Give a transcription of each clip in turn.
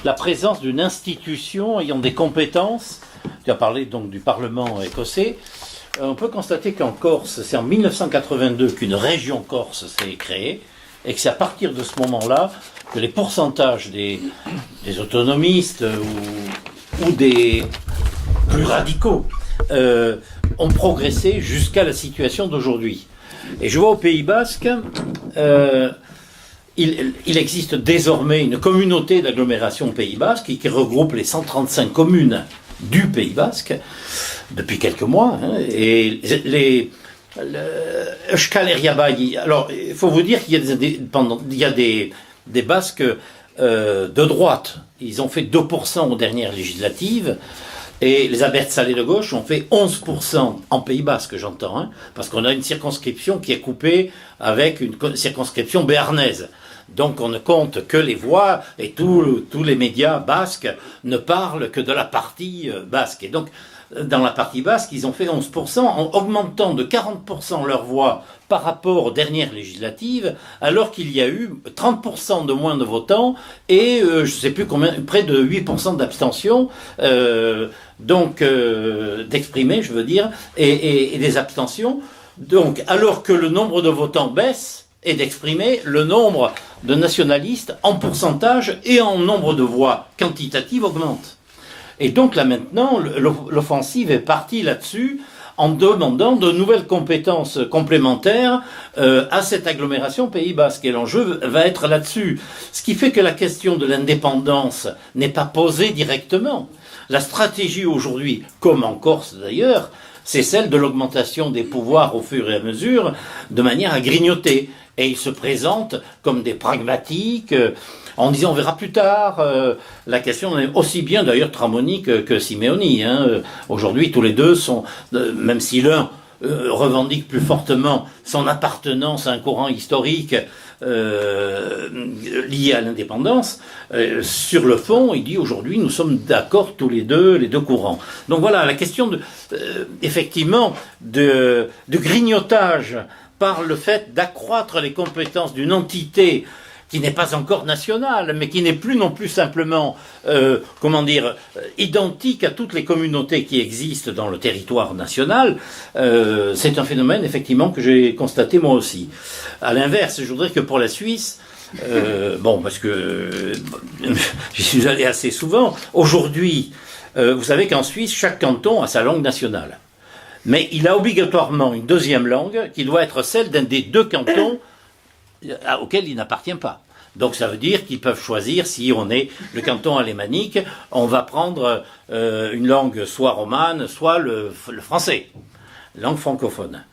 la présence d'une institution ayant des compétences. Tu as parlé donc du Parlement écossais. On peut constater qu'en Corse, c'est en 1982 qu'une région corse s'est créée, et que c'est à partir de ce moment-là que les pourcentages des autonomistes ou des plus radicaux ont progressé jusqu'à la situation d'aujourd'hui. Et je vois au Pays Basque, il existe désormais une communauté d'agglomération Pays Basque qui regroupe les 135 communes du Pays Basque depuis quelques mois. Et alors, il faut vous dire qu'il y a des Basques de droite. Ils ont fait 2% aux dernières législatives. Et les Abertzale de gauche ont fait 11% en Pays Basque, j'entends, parce qu'on a une circonscription qui est coupée avec une circonscription béarnaise. Donc on ne compte que les voix et tous les médias basques ne parlent que de la partie basque. Et donc dans la partie basque, ils ont fait 11% en augmentant de 40% leur voix par rapport aux dernières législatives, alors qu'il y a eu 30% de moins de votants et je ne sais plus combien, près de 8% d'abstention, d'exprimer, je veux dire, et des abstentions. Donc, alors que le nombre de votants baisse et d'exprimer, le nombre de nationalistes en pourcentage et en nombre de voix quantitatives augmente. Et donc là maintenant, l'offensive est partie là-dessus en demandant de nouvelles compétences complémentaires à cette agglomération Pays Basque. Et l'enjeu va être là-dessus. Ce qui fait que la question de l'indépendance n'est pas posée directement. La stratégie aujourd'hui, comme en Corse d'ailleurs, c'est celle de l'augmentation des pouvoirs au fur et à mesure, de manière à grignoter. Et ils se présentent comme des pragmatiques, en disant on verra plus tard. La question est aussi bien d'ailleurs Tramoni que Simeoni. Aujourd'hui, tous les deux sont, même si l'un revendique plus fortement son appartenance à un courant historique lié à l'indépendance, sur le fond, il dit aujourd'hui nous sommes d'accord tous les deux courants. Donc voilà, la question effectivement de grignotage par le fait d'accroître les compétences d'une entité qui n'est pas encore nationale, mais qui n'est plus non plus simplement, identique à toutes les communautés qui existent dans le territoire national, c'est un phénomène effectivement que j'ai constaté moi aussi. À l'inverse, je voudrais que pour la Suisse, parce que j'y suis allé assez souvent, aujourd'hui, vous savez qu'en Suisse, chaque canton a sa langue nationale. Mais il a obligatoirement une deuxième langue qui doit être celle d'un des deux cantons auquel il n'appartient pas. Donc ça veut dire qu'ils peuvent choisir, si on est le canton alémanique, on va prendre une langue soit romane, soit le français, langue francophone.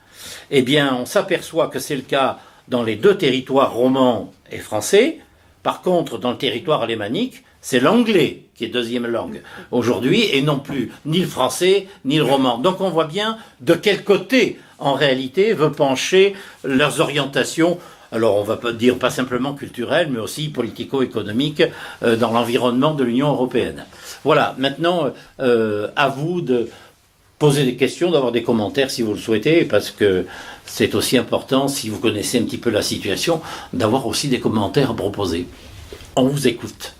Eh bien, on s'aperçoit que c'est le cas dans les deux territoires romans et français. Par contre, dans le territoire alémanique, c'est l'anglais qui est deuxième langue aujourd'hui, et non plus ni le français, ni le roman. Donc on voit bien de quel côté, en réalité, veut pencher leurs orientations. Alors on va pas dire pas simplement culturelles, mais aussi politico-économiques dans l'environnement de l'Union européenne. Voilà, maintenant, à vous de poser des questions, d'avoir des commentaires si vous le souhaitez, parce que c'est aussi important, si vous connaissez un petit peu la situation, d'avoir aussi des commentaires à proposer. On vous écoute.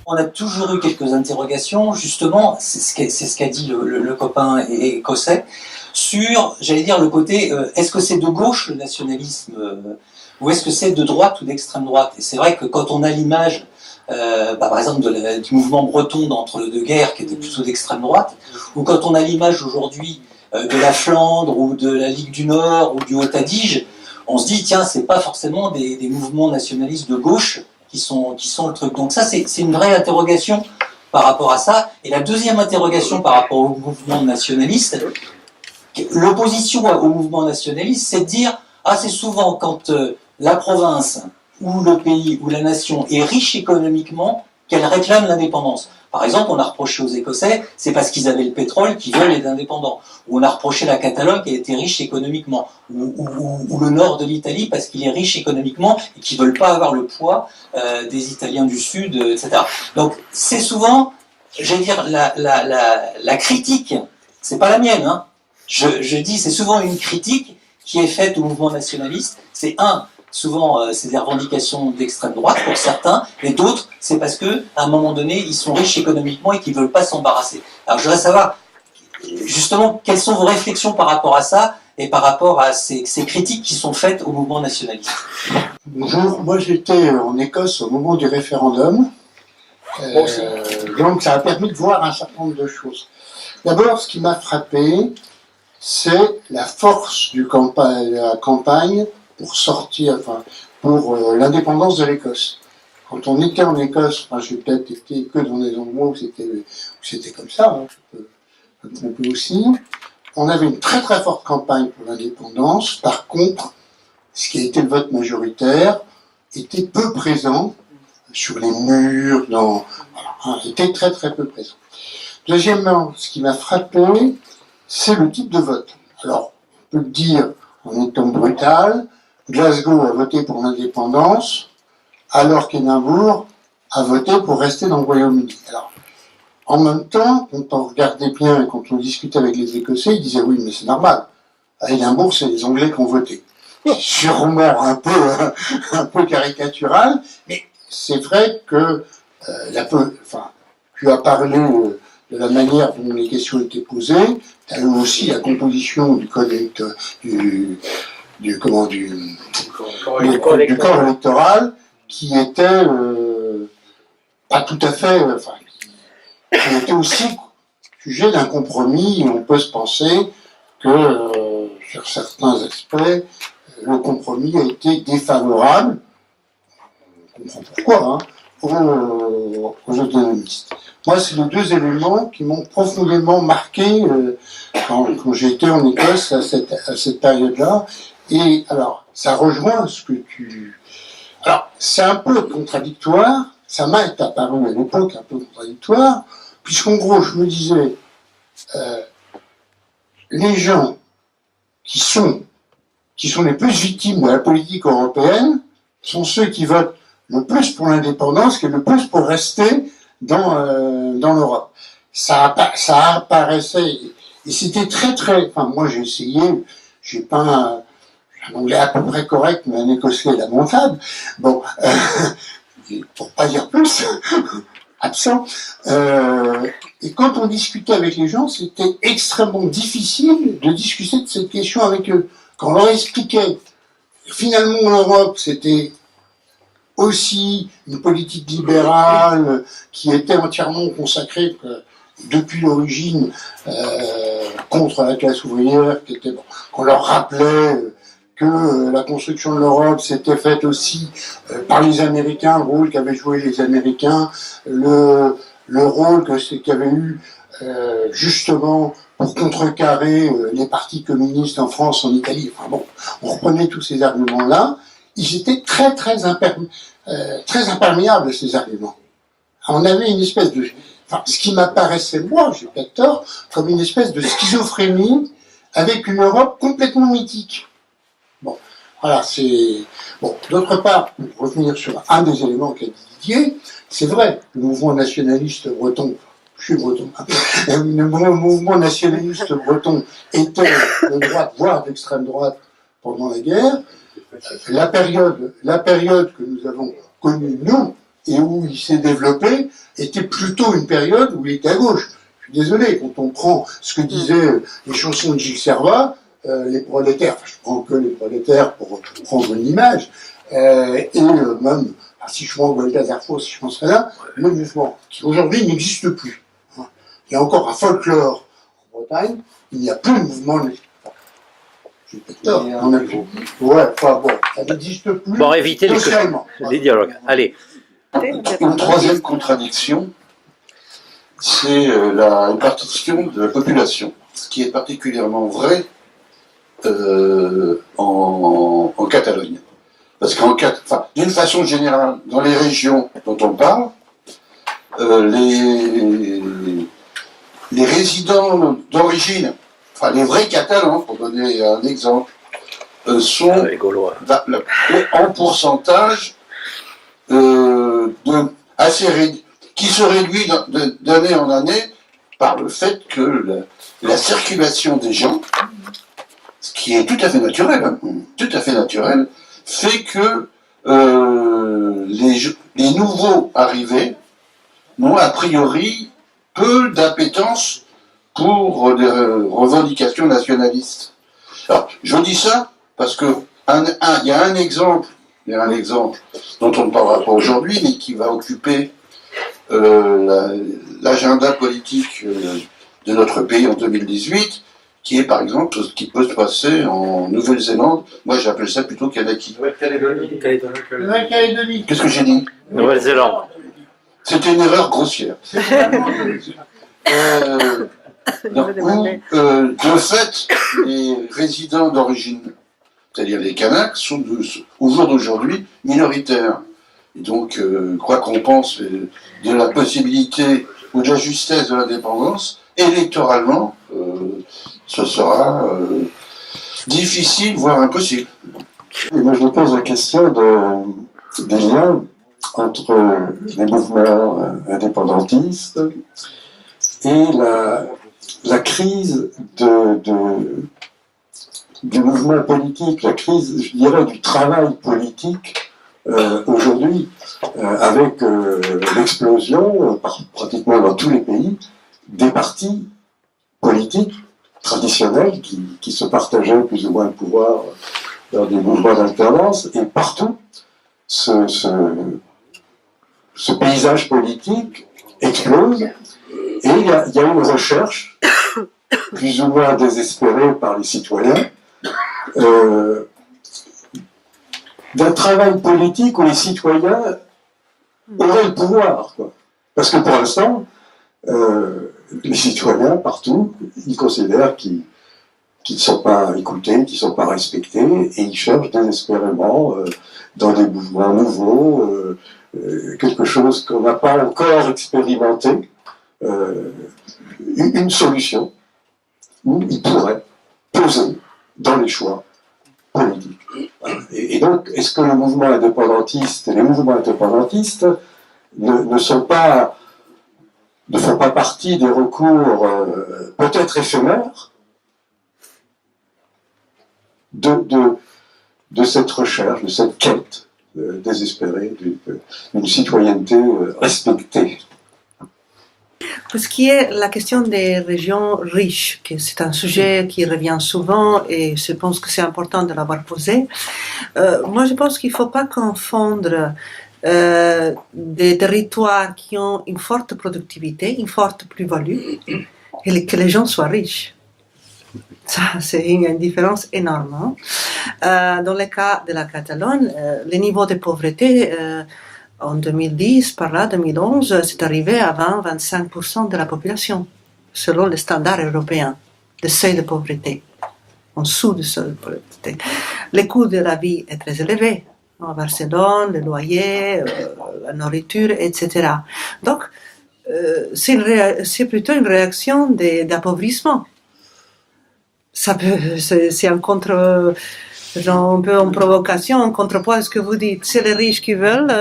On a toujours eu quelques interrogations, justement, c'est ce qu'a dit le copain écossais, sur, j'allais dire, le côté, est-ce que c'est de gauche le nationalisme, ou est-ce que c'est de droite ou d'extrême droite? Et c'est vrai que quand on a l'image, par exemple, du mouvement breton d'entre-deux-guerres, qui était plutôt d'extrême droite, ou quand on a l'image aujourd'hui de la Flandre, ou de la Ligue du Nord, ou du Haut-Adige, on se dit, tiens, c'est pas forcément des mouvements nationalistes de gauche, qui sont le truc. Donc ça, c'est une vraie interrogation par rapport à ça. Et la deuxième interrogation par rapport au mouvement nationaliste, l'opposition au mouvement nationaliste, c'est de dire, c'est souvent quand la province, ou le pays, ou la nation est riche économiquement, qu'elle réclame l'indépendance. Par exemple, on a reproché aux Écossais, c'est parce qu'ils avaient le pétrole qu'ils veulent être indépendants. Ou on a reproché la Catalogne qui était riche économiquement. Ou le nord de l'Italie parce qu'il est riche économiquement et qu'ils ne veulent pas avoir le poids des Italiens du Sud, etc. Donc c'est souvent, j'allais dire, la critique, c'est pas la mienne, hein. Je dis, c'est souvent une critique qui est faite au mouvement nationaliste. C'est souvent c'est des revendications d'extrême droite pour certains, et d'autres, c'est parce que à un moment donné, ils sont riches économiquement et qu'ils ne veulent pas s'embarrasser. Alors je voudrais savoir, justement, quelles sont vos réflexions par rapport à ça et par rapport à ces critiques qui sont faites au mouvement nationaliste. Bonjour, moi j'étais en Écosse au moment du référendum, donc ça a permis de voir un certain nombre de choses. D'abord, ce qui m'a frappé, c'est la force de la campagne pour sortir, pour l'indépendance de l'Écosse. Quand on était en Écosse, j'ai peut-être été que dans des endroits où c'était comme ça, je peux me tromper aussi, on avait une très très forte campagne pour l'indépendance. Par contre, ce qui a été le vote majoritaire était peu présent sur les murs, était très très peu présent. Deuxièmement, ce qui m'a frappé, c'est le type de vote. Alors, on peut le dire en étant brutal, Glasgow a voté pour l'indépendance, alors qu'Édimbourg a voté pour rester dans le Royaume-Uni. Alors, en même temps, quand on regardait bien et quand on discutait avec les Écossais, ils disaient oui, mais c'est normal. À Édimbourg, c'est les Anglais qui ont voté. Sûrement un peu caricatural, mais c'est vrai que tu as parlé de la manière dont les questions étaient posées. Tu as eu aussi la composition du corps électoral qui était pas tout à fait, qui était aussi sujet d'un compromis. On peut se penser que sur certains aspects, le compromis a été défavorable. On comprend pourquoi, aux autonomistes. Moi, c'est les deux éléments qui m'ont profondément marqué quand j'étais en Écosse à cette période-là. Et alors, ça rejoint ce que tu... Alors, c'est un peu contradictoire, ça m'a apparu à l'époque un peu contradictoire, puisqu'en gros, je me disais, les gens qui sont les plus victimes de la politique européenne sont ceux qui votent le plus pour l'indépendance et le plus pour rester dans l'Europe. Ça apparaissait, et c'était très très... moi j'ai essayé, j'ai pas un anglais à peu près correct, mais un écossais lamentable, pour pas dire plus, absent. Et quand on discutait avec les gens, c'était extrêmement difficile de discuter de cette question avec eux. Quand on leur expliquait, finalement l'Europe c'était aussi une politique libérale qui était entièrement consacrée depuis l'origine contre la classe ouvrière, qu'on leur rappelait que la construction de l'Europe s'était faite aussi par les Américains, le rôle qu'avaient joué les Américains, le rôle qu'avaient eu justement pour contrecarrer les partis communistes en France, en Italie. On reprenait tous ces arguments-là. Ils étaient très très imperméables, ces arguments. On avait une espèce de... ce qui m'apparaissait, moi, j'ai pas tort, comme une espèce de schizophrénie avec une Europe complètement mythique. D'autre part, pour revenir sur un des éléments qu'a dit Didier, c'est vrai, le mouvement nationaliste breton, je suis breton, le mouvement nationaliste breton était de droite, voire d'extrême droite pendant la guerre. La période que nous avons connue, nous, et où il s'est développé, était plutôt une période où il était à gauche. Je suis désolé, quand on prend ce que disaient les chansons de Gilles Servat, les prolétaires, je prends que les prolétaires pour prendre une image, et même, si je prends Balthazar Faust, si je pense à là, le mouvement, qui aujourd'hui n'existe plus. Il y a encore un folklore en Bretagne, il n'y a plus de mouvement. J'ai pas tort, on a plus. Ça n'existe plus. Pour éviter les dialogues. Allez. Une troisième contradiction, c'est la répartition de la population, ce qui est particulièrement vrai en Catalogne. Parce d'une façon générale, dans les régions dont on parle, les résidents d'origine, les vrais Catalans, pour donner un exemple, sont en pourcentage assez réduit, qui se réduit d'année en année par le fait que la circulation des gens, ce qui est tout à fait naturel, fait que les nouveaux arrivés n'ont a priori peu d'appétence pour des revendications nationalistes. Alors, je dis ça parce que il y a un exemple dont on ne parlera pas aujourd'hui, mais qui va occuper l'agenda politique de notre pays en 2018, qui est par exemple ce qui peut se passer en Nouvelle-Zélande. Moi j'appelle ça plutôt Kanaki. Nouvelle-Calédonie. Qu'est-ce que j'ai dit? Nouvelle-Zélande. C'était une erreur grossière. De fait, les résidents d'origine, c'est-à-dire les Kanaks, sont au jour d'aujourd'hui minoritaires. Et donc, quoi qu'on pense de la possibilité ou de la justesse de l'indépendance, électoralement, ce sera difficile, voire impossible. Et moi, je me pose la question des liens entre les mouvements indépendantistes et la crise du mouvement politique, la crise, je dirais, du travail politique aujourd'hui, avec l'explosion, pratiquement dans tous les pays, des partis politiques traditionnels qui se partageaient plus ou moins le pouvoir dans des mouvements d'alternance, et partout, ce paysage politique explose, et il y a une recherche, plus ou moins désespérée par les citoyens, d'un travail politique où les citoyens auraient le pouvoir, quoi. Parce que pour l'instant, les citoyens, partout, ils considèrent qu'ils ne sont pas écoutés, qu'ils ne sont pas respectés, et ils cherchent désespérément, dans des mouvements nouveaux, quelque chose qu'on n'a pas encore expérimenté, une solution où ils pourraient peser dans les choix politiques. Et donc, est-ce que les mouvements indépendantistes ne font pas partie des recours peut-être éphémères de cette recherche, de cette quête désespérée d'une citoyenneté respectée? Pour ce qui est la question des régions riches, que c'est un sujet qui revient souvent et je pense que c'est important de l'avoir posé, moi je pense qu'il ne faut pas confondre des territoires qui ont une forte productivité, une forte plus-value, et que les gens soient riches. Ça, c'est une différence énorme. Dans le cas de la Catalogne, le niveau de pauvreté en 2010, par là, 2011, c'est arrivé à 20-25% de la population, selon les standards européens, le seuil de pauvreté, en dessous du seuil de pauvreté. Le coût de la vie est très élevé. À Barcelone, le loyer, la nourriture, etc. Donc, c'est plutôt une réaction d'appauvrissement. C'est un contre... un peu en provocation, en contrepoids à ce que vous dites. C'est les riches qui veulent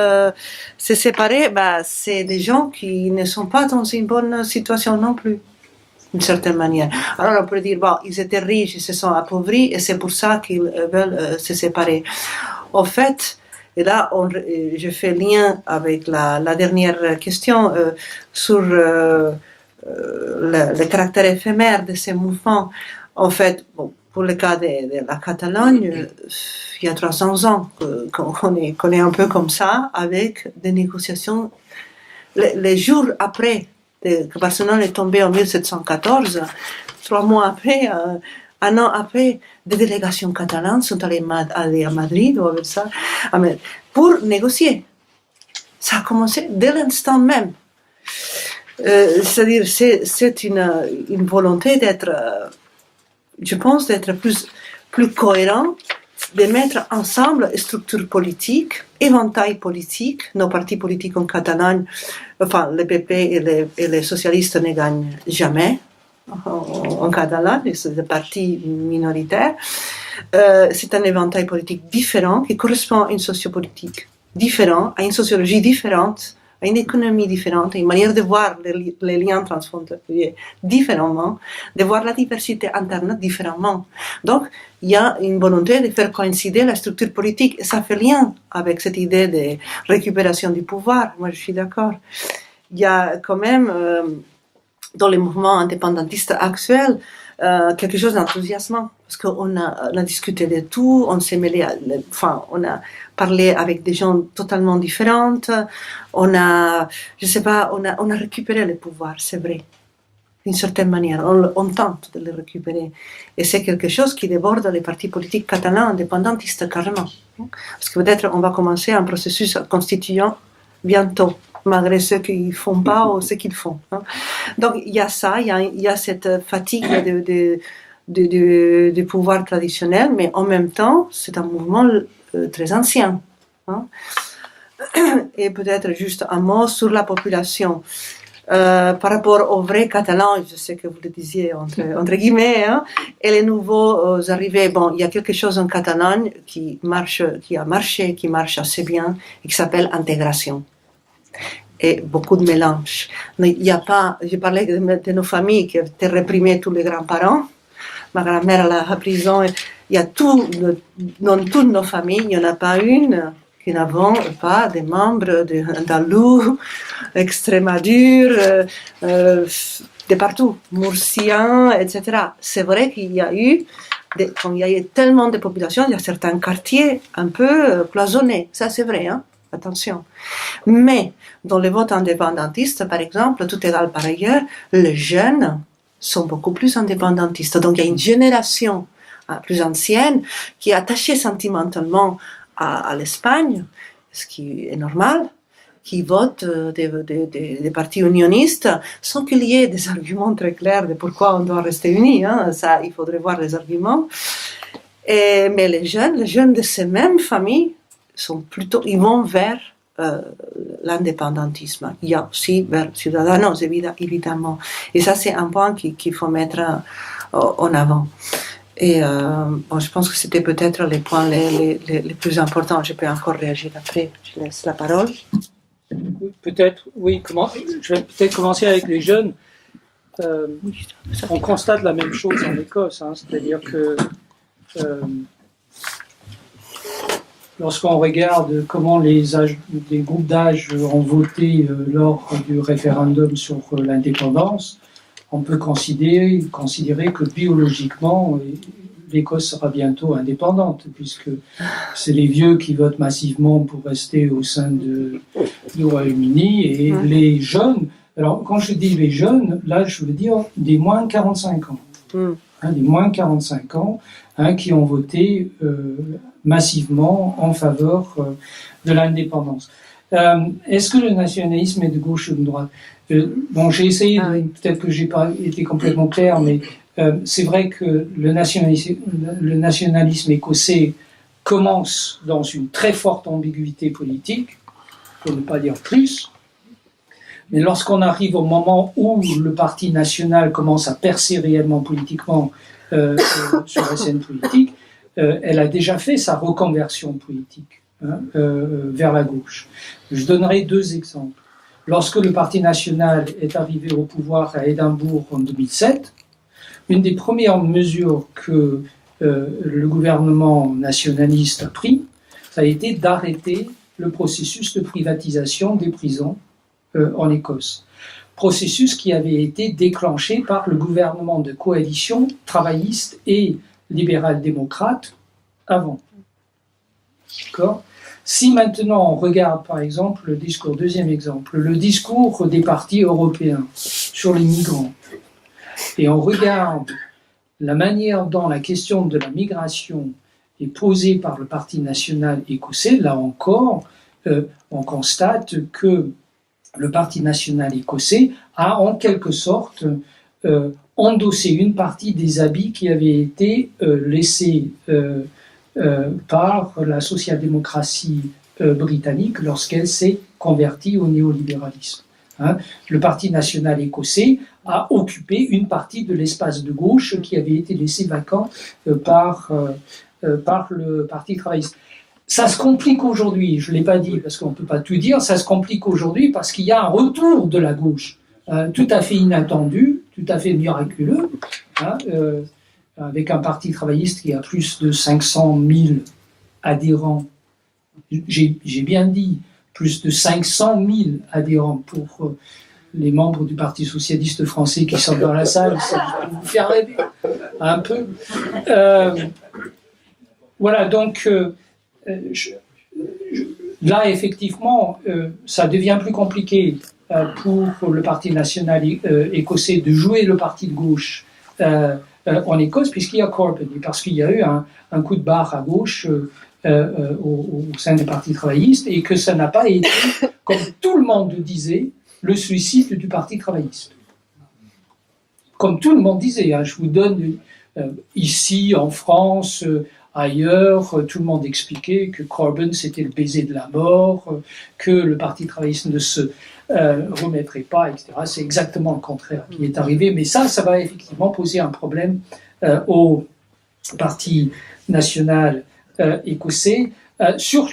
se séparer, c'est des gens qui ne sont pas dans une bonne situation non plus, d'une certaine manière. Alors on peut dire, ils étaient riches, ils se sont appauvris, et c'est pour ça qu'ils veulent se séparer. En fait, et là, je fais lien avec la dernière question sur le caractère éphémère de ces mouvements. En fait, pour le cas de la Catalogne, il y a 300 ans qu'on est un peu comme ça, avec des négociations. Les jours après que Barcelone est tombé en 1714, 3 mois après, un an après, des délégations catalanes sont allées à Madrid ou à Versailles pour négocier. Ça a commencé dès l'instant même. C'est-à-dire, c'est une volonté d'être, je pense, d'être plus cohérent, de mettre ensemble structures politiques, éventail politique. Nos partis politiques en Catalogne, enfin, le PP et les socialistes ne gagnent jamais en Catalogne, c'est des partis minoritaires. C'est un éventail politique différent qui correspond à une sociopolitique différente, à une sociologie différente une économie différente, une manière de voir les liens transfrontaliers différemment, de voir la diversité interne différemment. Donc, il y a une volonté de faire coïncider la structure politique, et ça fait lien avec cette idée de récupération du pouvoir. Moi, je suis d'accord. Il y a quand même, dans les mouvements indépendantistes actuels, quelque chose d'enthousiasmant, parce qu'on a discuté de tout, on s'est mêlé, on a parlé avec des gens totalement différents, on a récupéré le pouvoir, c'est vrai, d'une certaine manière, on tente de le récupérer, et c'est quelque chose qui déborde les partis politiques catalans indépendantistes carrément, parce que peut-être on va commencer un processus constituant bientôt, malgré ceux qui ne font pas ou ceux qui le font. Donc il y a ça, il y a cette fatigue du pouvoir traditionnel, mais en même temps, c'est un mouvement très ancien. Et peut-être juste un mot sur la population. Par rapport aux vrais Catalans, je sais que vous le disiez entre guillemets, et les nouveaux arrivés, bon, il y a quelque chose en Catalogne qui marche assez bien, et qui s'appelle intégration. Et beaucoup de mélange. Mais il n'y a pas, j'ai parlé de nos familles qui étaient réprimées tous les grands-parents. Ma grand-mère à la prison, il y a dans toutes nos familles, il n'y en a pas une qui n'avons pas des membres d'Andalou, Extrémadure, de partout, Murciens, etc. C'est vrai qu'il y a eu, quand il y a eu tellement de populations, il y a certains quartiers un peu cloisonnés. Ça, c'est vrai, attention. Mais dans les votes indépendantistes, par exemple, tout égal par ailleurs, les jeunes sont beaucoup plus indépendantistes. Donc il y a une génération plus ancienne qui est attachée sentimentalement à l'Espagne, ce qui est normal, qui vote des partis unionistes sans qu'il y ait des arguments très clairs de pourquoi on doit rester unis. Ça, il faudrait voir les arguments. Mais les jeunes de ces mêmes familles ils vont vers l'indépendantisme. Il y a aussi vers Ciudadanos, évidemment. Et ça, c'est un point qu'il faut mettre en avant. Et je pense que c'était peut-être les points les plus importants. Je peux encore réagir après. Je laisse la parole. Peut-être, oui. Je vais peut-être commencer avec les jeunes. On constate la même chose en Écosse, c'est-à-dire que lorsqu'on regarde comment les groupes d'âge ont voté lors du référendum sur l'indépendance, on peut considérer que biologiquement, l'Écosse sera bientôt indépendante, puisque c'est les vieux qui votent massivement pour rester au sein du Royaume-Uni, et les jeunes, alors quand je dis les jeunes, là je veux dire des moins de 45 ans. Des moins de 45 ans qui ont voté massivement en faveur de l'indépendance. Est-ce que le nationalisme est de gauche ou de droite? J'ai essayé, peut-être que j'ai pas été complètement clair, mais c'est vrai que le nationalisme écossais commence dans une très forte ambiguïté politique, pour ne pas dire plus. Mais lorsqu'on arrive au moment où le Parti national commence à percer réellement politiquement sur la scène politique, elle a déjà fait sa reconversion politique vers la gauche. Je donnerai deux exemples. Lorsque le Parti national est arrivé au pouvoir à Édimbourg en 2007, une des premières mesures que le gouvernement nationaliste a pris, ça a été d'arrêter le processus de privatisation des prisons en Écosse. Processus qui avait été déclenché par le gouvernement de coalition travailliste et libéral-démocrate avant. D'accord ? Si maintenant on regarde par exemple le discours, deuxième exemple, le discours des partis européens sur les migrants, et on regarde la manière dont la question de la migration est posée par le Parti national écossais, là encore, on constate que le Parti national écossais a en quelque sorte endossé une partie des habits qui avaient été laissés par la social-démocratie britannique lorsqu'elle s'est convertie au néolibéralisme. Le Parti national écossais a occupé une partie de l'espace de gauche qui avait été laissé vacant par le Parti travailliste. Ça se complique aujourd'hui, je ne l'ai pas dit parce qu'on ne peut pas tout dire, ça se complique aujourd'hui parce qu'il y a un retour de la gauche tout à fait inattendu, tout à fait miraculeux, hein, avec un parti travailliste qui a plus de 500 000 adhérents. J'ai bien dit, plus de 500 000 adhérents pour les membres du Parti socialiste français qui sont dans la salle, ça peut vous faire rêver un peu. Voilà, donc là, effectivement, ça devient plus compliqué pour le Parti national écossais de jouer le parti de gauche en Écosse, puisqu'il y a Corbyn, et parce qu'il y a eu un coup de barre à gauche au sein des partis travaillistes, et que ça n'a pas été, comme tout le monde le disait, le suicide du Parti travailliste. Comme tout le monde disait, hein, je vous donne ici, en France, ailleurs, tout le monde expliquait que Corbyn c'était le baiser de la mort, que le Parti travailliste ne se remettrait pas, etc. C'est exactement le contraire qui est arrivé, mais ça va effectivement poser un problème au Parti national écossais. Sur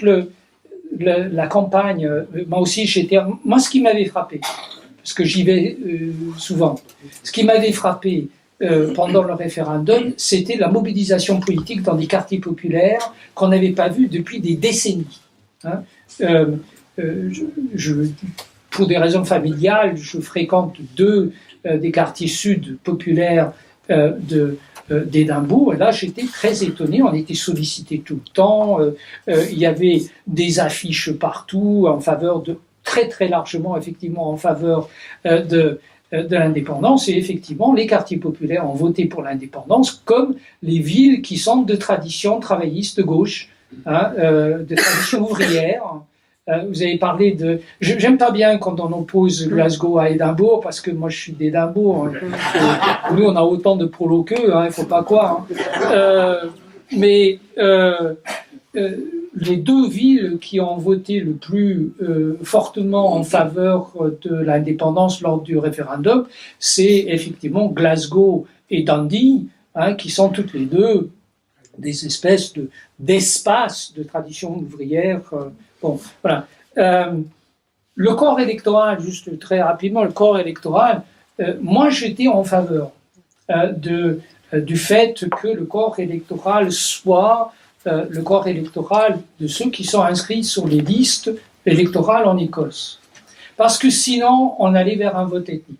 la campagne, moi aussi moi ce qui m'avait frappé, parce que j'y vais souvent, ce qui m'avait frappé pendant le référendum, c'était la mobilisation politique dans des quartiers populaires qu'on n'avait pas vu depuis des décennies. Hein. Pour des raisons familiales, je fréquente deux des quartiers sud populaires d'Édimbourg, et là j'étais très étonné, on était sollicité tout le temps, il y avait des affiches partout en faveur très très largement effectivement en faveur de l'indépendance, et effectivement les quartiers populaires ont voté pour l'indépendance, comme les villes qui sont de tradition travailliste de gauche, hein, de tradition ouvrière. Vous avez parlé de... J'aime pas bien quand on oppose Glasgow à Édimbourg, parce que moi je suis d'Édimbourg. Hein. Nous on a autant de prolos qu'eux, il faut pas croire. Hein. Mais les deux villes qui ont voté le plus fortement en faveur de l'indépendance lors du référendum, c'est effectivement Glasgow et Dundee, hein, qui sont toutes les deux des espèces d'espaces de tradition ouvrière. Bon, voilà. Le corps électoral, juste très rapidement, le corps électoral, moi j'étais en faveur du fait que le corps électoral soit le corps électoral de ceux qui sont inscrits sur les listes électorales en Écosse. Parce que sinon, on allait vers un vote ethnique.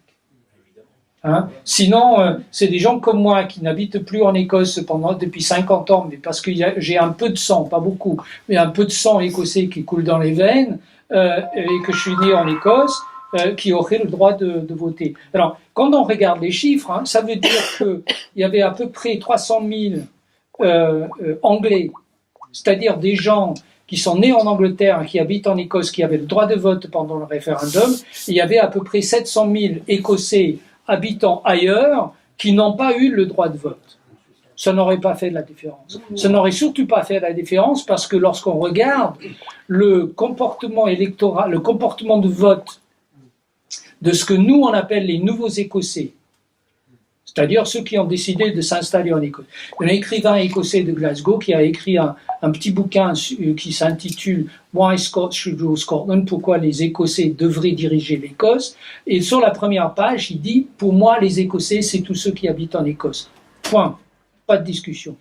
Hein? Sinon, c'est des gens comme moi qui n'habitent plus en Écosse depuis 50 ans, mais parce que j'ai un peu de sang, pas beaucoup, mais un peu de sang écossais qui coule dans les veines, et que je suis né en Écosse, qui auraient le droit de voter. Alors, quand on regarde les chiffres, hein, ça veut dire qu'il y avait à peu près 300 000 Anglais, c'est-à-dire des gens qui sont nés en Angleterre, qui habitent en Écosse, qui avaient le droit de vote pendant le référendum. Il y avait à peu près 700 000 Écossais habitant ailleurs qui n'ont pas eu le droit de vote. Ça n'aurait pas fait de la différence. Ça n'aurait surtout pas fait de la différence parce que lorsqu'on regarde le comportement électoral, le comportement de vote de ce que nous on appelle les nouveaux Écossais, c'est-à-dire ceux qui ont décidé de s'installer en Écosse. Il y a un écrivain écossais de Glasgow qui a écrit un petit bouquin qui s'intitule « Why Scots should rule Scotland ?» Pourquoi les Écossais devraient diriger l'Écosse. Et sur la première page, il dit « Pour moi, les Écossais, c'est tous ceux qui habitent en Écosse. » Point. Pas de discussion.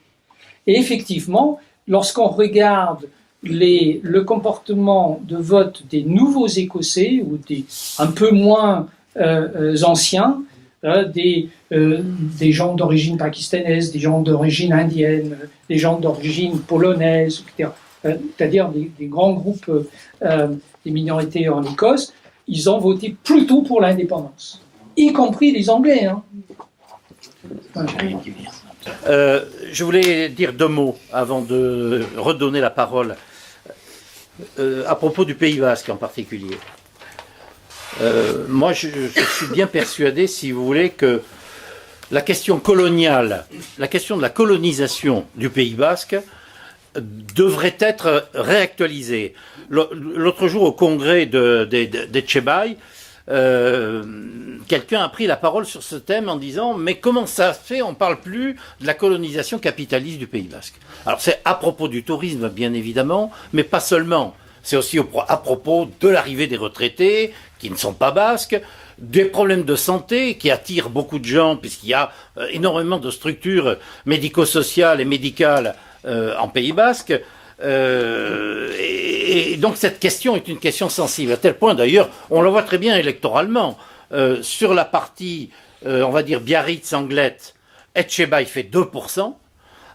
Et effectivement, lorsqu'on regarde le comportement de vote des nouveaux Écossais, ou des un peu moins anciens, des gens d'origine pakistanaise, des gens d'origine indienne, des gens d'origine polonaise, etc. C'est-à-dire des grands groupes des minorités en Écosse, ils ont voté plutôt pour l'indépendance, y compris les Anglais. Hein. Voilà. Je voulais dire deux mots avant de redonner la parole à propos du Pays Basque en particulier. Moi, je suis bien persuadé, si vous voulez, que la question coloniale, la question de la colonisation du Pays Basque devrait être réactualisée. L'autre jour, au congrès d'Etxebai, quelqu'un a pris la parole sur ce thème en disant « Mais comment ça se fait, on ne parle plus de la colonisation capitaliste du Pays Basque ?» Alors c'est à propos du tourisme, bien évidemment, mais pas seulement. C'est aussi à propos de l'arrivée des retraités, qui ne sont pas basques, des problèmes de santé qui attirent beaucoup de gens, puisqu'il y a énormément de structures médico-sociales et médicales en Pays Basque. Et donc cette question est une question sensible, à tel point d'ailleurs, on le voit très bien électoralement. Sur la partie, on va dire, Biarritz-Anglette, Etchebaï fait 2%,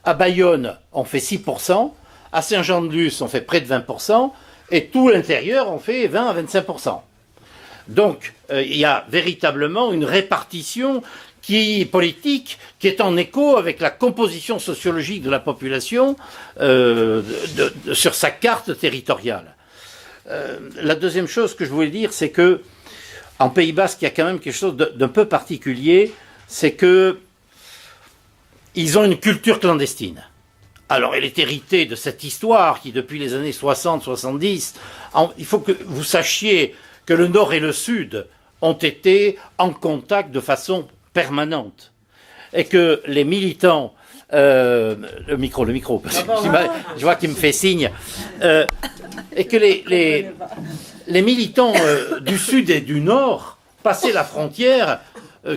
à Bayonne, on fait 6%, à Saint-Jean-de-Luz, on fait près de 20%, et tout l'intérieur, on fait 20 à 25%. Donc, il y a véritablement une répartition politique qui est en écho avec la composition sociologique de la population sur sa carte territoriale. La deuxième chose que je voulais dire, c'est que en Pays Basque, il y a quand même quelque chose d'un peu particulier, c'est que ils ont une culture clandestine. Alors, elle est héritée de cette histoire qui, depuis les années 60-70, il faut que vous sachiez que le Nord et le Sud ont été en contact de façon permanente. Et que les militants... le micro, je vois qu'il me fait signe. Et que les militants du Sud et du Nord passaient la frontière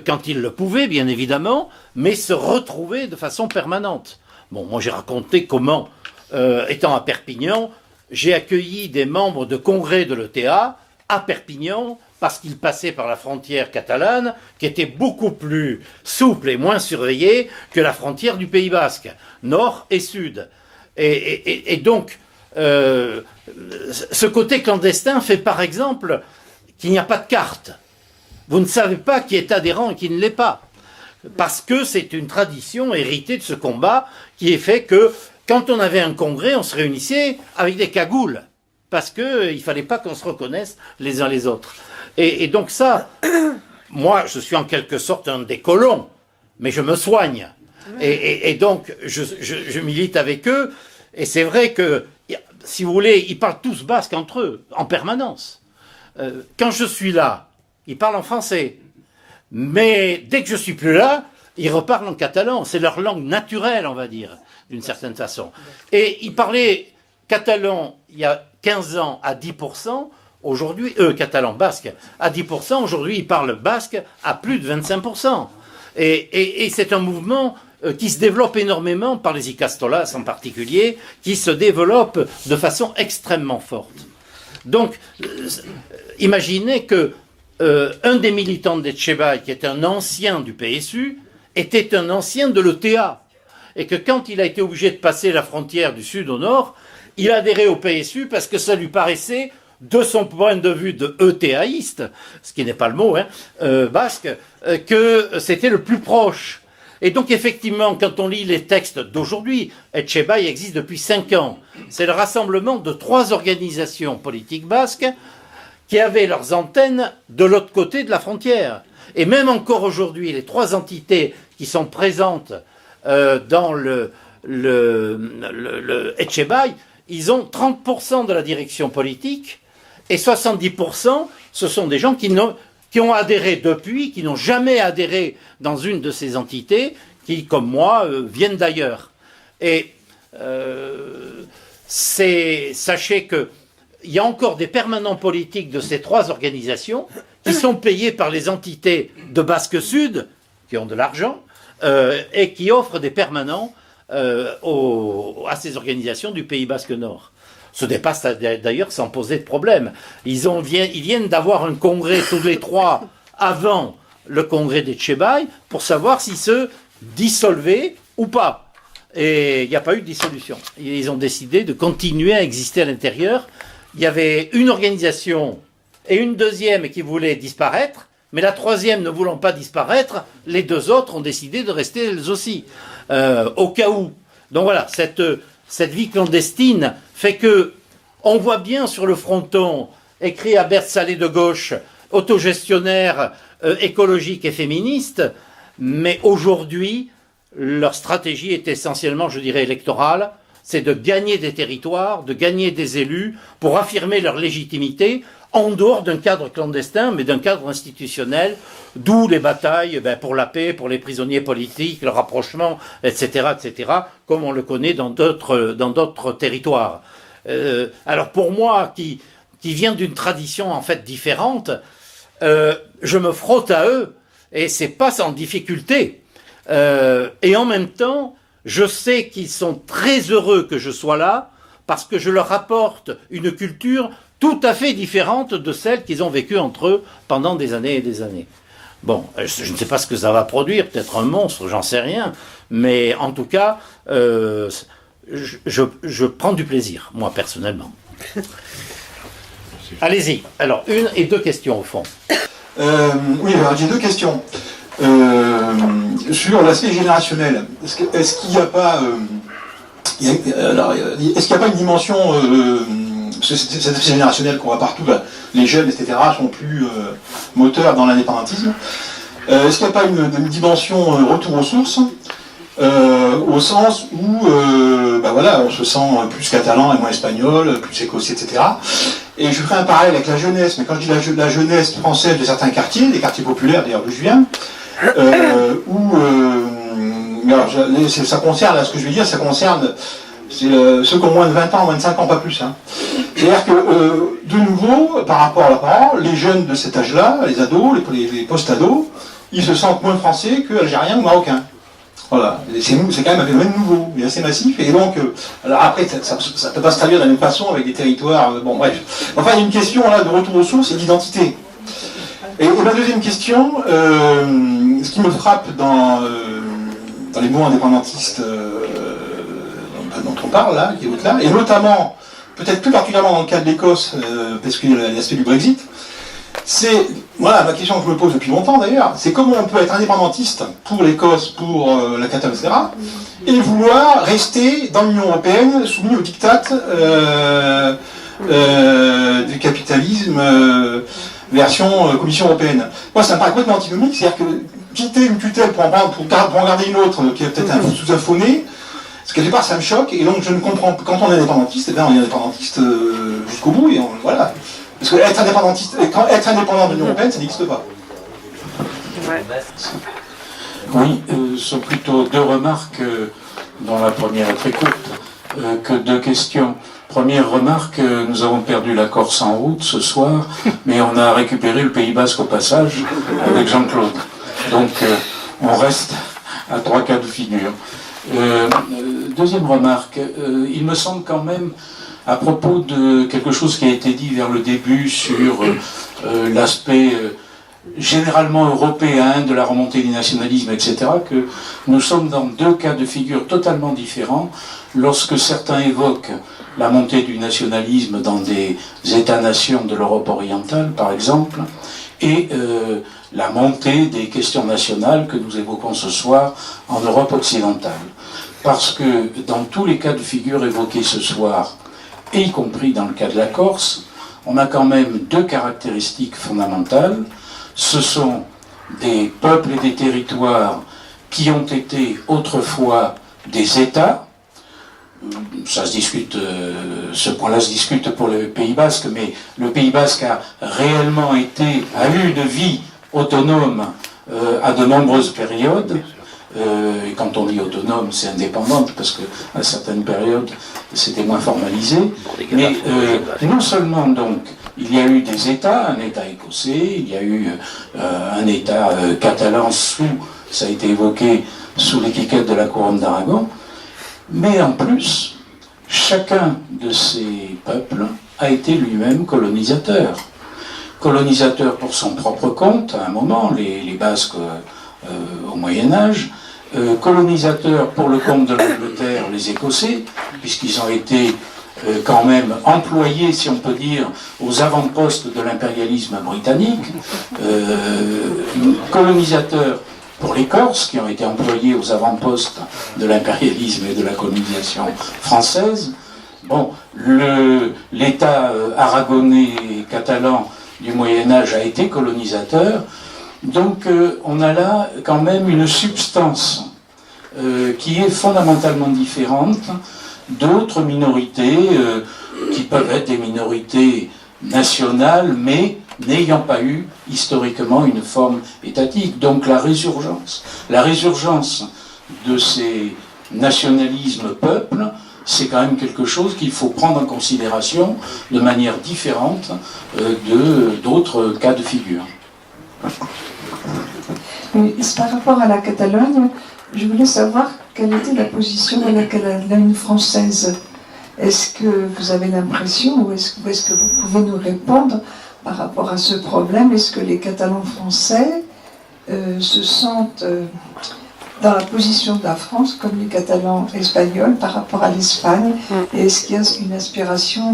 quand ils le pouvaient, bien évidemment, mais se retrouvaient de façon permanente. Bon, moi j'ai raconté comment, étant à Perpignan, j'ai accueilli des membres de congrès de l'ETA à Perpignan parce qu'ils passaient par la frontière catalane, qui était beaucoup plus souple et moins surveillée que la frontière du Pays Basque, nord et sud. Et donc, ce côté clandestin fait par exemple qu'il n'y a pas de carte. Vous ne savez pas qui est adhérent et qui ne l'est pas. Parce que c'est une tradition héritée de ce combat qui est fait que quand on avait un congrès, on se réunissait avec des cagoules. Parce qu'il ne fallait pas qu'on se reconnaisse les uns les autres. Et donc ça, moi je suis en quelque sorte un des colons, mais je me soigne. Et donc je milite avec eux. Et c'est vrai que, si vous voulez, ils parlent tous basque entre eux, en permanence. Quand je suis là, ils parlent en français. Mais dès que je suis plus là, ils reparlent en catalan. C'est leur langue naturelle, on va dire, d'une certaine façon. Et ils parlaient catalan il y a 15 ans à 10%, aujourd'hui, catalan basque à 10%, aujourd'hui ils parlent basque à plus de 25%. Et c'est un mouvement qui se développe énormément par les Ikastolas en particulier, qui se développe de façon extrêmement forte. Donc, imaginez que un des militants d'Etchebaï, qui est un ancien du PSU, était un ancien de l'ETA. Et que quand il a été obligé de passer la frontière du sud au nord, il a adhéré au PSU parce que ça lui paraissait, de son point de vue de ETAïste, ce qui n'est pas le mot basque, que c'était le plus proche. Et donc effectivement, quand on lit les textes d'aujourd'hui, Etchebaï existe depuis 5 ans. C'est le rassemblement de 3 organisations politiques basques qui avaient leurs antennes de l'autre côté de la frontière. Et même encore aujourd'hui, les 3 entités qui sont présentes dans le Etchebaï, ils ont 30% de la direction politique et 70%, ce sont des gens qui ont adhéré depuis, qui n'ont jamais adhéré dans une de ces entités, qui, comme moi, viennent d'ailleurs. Et sachez qu'il y a encore des permanents politiques de ces 3 organisations qui sont payés par les entités de Basque Sud, qui ont de l'argent, et qui offrent des permanents à ces organisations du Pays Basque Nord. Se dépasse d'ailleurs sans poser de problème. Ils viennent d'avoir un congrès tous les 3 avant le congrès d'Etchebaï pour savoir s'ils se dissolvaient ou pas. Et il n'y a pas eu de dissolution. Ils ont décidé de continuer à exister à l'intérieur. Il y avait une organisation et une deuxième qui voulaient disparaître, mais la troisième ne voulant pas disparaître, les 2 autres ont décidé de rester elles aussi, au cas où. Donc voilà, cette vie clandestine fait que on voit bien sur le fronton, écrit à Berthe Salé de gauche, autogestionnaire, écologique et féministe, mais aujourd'hui, leur stratégie est essentiellement, je dirais, électorale, c'est de gagner des territoires, de gagner des élus pour affirmer leur légitimité en dehors d'un cadre clandestin, mais d'un cadre institutionnel, d'où les batailles pour la paix, pour les prisonniers politiques, le rapprochement, etc., comme on le connaît dans d'autres territoires. Alors pour moi, qui vient d'une tradition en fait différente, je me frotte à eux, et c'est pas sans difficulté. Et en même temps, je sais qu'ils sont très heureux que je sois là, parce que je leur apporte une culture tout à fait différente de celle qu'ils ont vécue entre eux pendant des années et des années. Bon, je ne sais pas ce que ça va produire, peut-être un monstre, j'en sais rien, mais en tout cas, je prends du plaisir, moi, personnellement. Allez-y. Alors, 1 et 2 questions, au fond. Oui, alors j'ai 2 questions. Sur l'aspect générationnel, est-ce qu'il n'y a pas... est-ce qu'il n'y a pas une dimension... cet aspect générationnel qu'on voit partout, les jeunes, etc., sont plus moteurs dans l'indépendantisme. Est-ce qu'il n'y a pas une dimension retour aux sources, au sens où on se sent plus catalan et moins espagnol, plus écossais, etc. Et je ferai un parallèle avec la jeunesse, mais quand je dis la jeunesse française de certains quartiers, des quartiers populaires d'ailleurs d'où je viens, ça concerne, ce que je veux dire, ça concerne ceux qui ont moins de 20 ans, moins de 5 ans, pas plus. Hein. C'est-à-dire que, de nouveau, par rapport à leurs parents, les jeunes de cet âge-là, les ados, les post-ados, ils se sentent moins français qu'algériens ou marocains. Voilà, c'est quand même un phénomène nouveau, mais assez massif, et donc, alors après, ça ne peut pas se traduire de la même façon avec des territoires, bon bref. Enfin, il y a une question là de retour aux sources et d'identité. Et ma deuxième question, ce qui me frappe dans les mots indépendantistes dont on parle là, qui est là, et notamment, peut-être plus particulièrement dans le cas de l'Écosse, parce qu'il y a l'aspect du Brexit, c'est, voilà, ma question que je me pose depuis longtemps d'ailleurs, c'est comment on peut être indépendantiste pour l'Écosse, pour la Catalogne, etc., et vouloir rester dans l'Union Européenne soumis au diktat du capitalisme version Commission Européenne. Moi, ça me paraît complètement antinomique, c'est-à-dire que quitter une tutelle pour en garder une autre qui est peut-être sous un faux nez, parce que quelque part ça me choque, et donc je ne comprends pas, quand on est indépendantiste, on est indépendantiste jusqu'au bout, et voilà. Parce que être indépendant de l'Union Européenne, ça n'existe pas. Oui, ce sont plutôt 2 remarques, dont la première est très courte, que 2 questions. Première remarque, nous avons perdu la Corse en route ce soir, mais on a récupéré le Pays Basque au passage avec Jean-Claude. Donc on reste à 3 cas de figure. Deuxième remarque, il me semble quand même, à propos de quelque chose qui a été dit vers le début sur l'aspect généralement européen de la remontée du nationalisme, etc., que nous sommes dans 2 cas de figure totalement différents lorsque certains évoquent la montée du nationalisme dans des États-nations de l'Europe orientale, par exemple, et la montée des questions nationales que nous évoquons ce soir en Europe occidentale. Parce que dans tous les cas de figure évoqués ce soir, et y compris dans le cas de la Corse, on a quand même 2 caractéristiques fondamentales. Ce sont des peuples et des territoires qui ont été autrefois des États. Ça se discute, ce point-là se discute pour le Pays Basque, mais le Pays Basque a réellement a eu une vie autonome à de nombreuses périodes. Et quand on dit autonome, c'est indépendante, parce qu'à certaines périodes, c'était moins formalisé. Mais non seulement, donc, il y a eu des États, un État écossais, il y a eu un État catalan ça a été évoqué, sous l'étiquette de la couronne d'Aragon, mais en plus, chacun de ces peuples a été lui-même colonisateur. Colonisateur pour son propre compte, à un moment, les Basques au Moyen-Âge, colonisateur pour le compte de l'Angleterre, les Écossais, puisqu'ils ont été quand même employés, si on peut dire, aux avant-postes de l'impérialisme britannique, colonisateur pour les Corses, qui ont été employés aux avant-postes de l'impérialisme et de la colonisation française. Bon, l'État aragonais et catalan du Moyen-Âge a été colonisateur, donc on a là quand même une substance qui est fondamentalement différente d'autres minorités qui peuvent être des minorités nationale, mais n'ayant pas eu historiquement une forme étatique. Donc la résurgence de ces nationalismes peuples, c'est quand même quelque chose qu'il faut prendre en considération de manière différente d'autres cas de figure. Oui, par rapport à la Catalogne, je voulais savoir quelle était la position de la Catalogne française. Est-ce que vous avez l'impression, ou est-ce que vous pouvez nous répondre par rapport à ce problème? Est-ce que les Catalans français se sentent dans la position de la France comme les Catalans espagnols par rapport à l'Espagne? Et est-ce qu'il y a une aspiration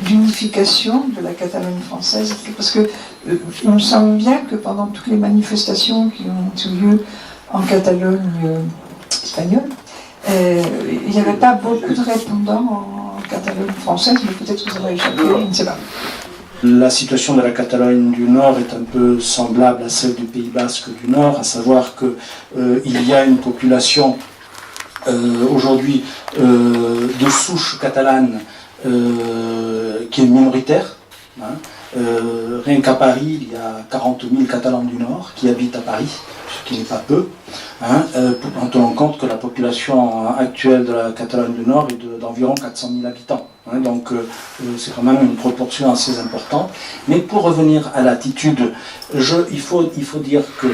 d'unification de la Catalogne française? Parce que il me semble bien que pendant toutes les manifestations qui ont eu lieu en Catalogne espagnole, il n'y avait pas beaucoup de répondants en Catalogne française, mais peut-être que ça va échapper, je ne sais pas. La situation de la Catalogne du Nord est un peu semblable à celle du Pays Basque du Nord, à savoir qu'il y a une population aujourd'hui de souche catalane qui est minoritaire. Rien qu'à Paris, il y a 40 000 Catalans du Nord qui habitent à Paris, ce qui n'est pas peu, en tenant compte que la population actuelle de la Catalogne du Nord est d'environ 400 000 habitants. Donc c'est quand même une proportion assez importante. Mais pour revenir à l'attitude, il faut dire que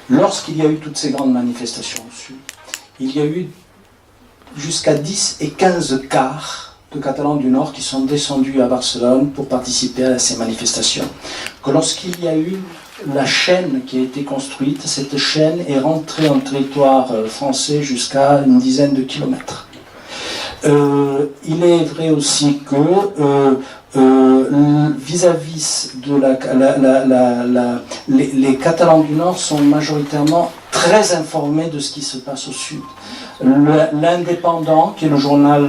lorsqu'il y a eu toutes ces grandes manifestations au sud, il y a eu jusqu'à 10 et 15 quarts de Catalans du Nord qui sont descendus à Barcelone pour participer à ces manifestations. Que lorsqu'il y a eu la chaîne qui a été construite, cette chaîne est rentrée en territoire français jusqu'à une dizaine de kilomètres. Il est vrai aussi que vis-à-vis de les Catalans du Nord sont majoritairement très informés de ce qui se passe au sud. L'Indépendant, qui est le journal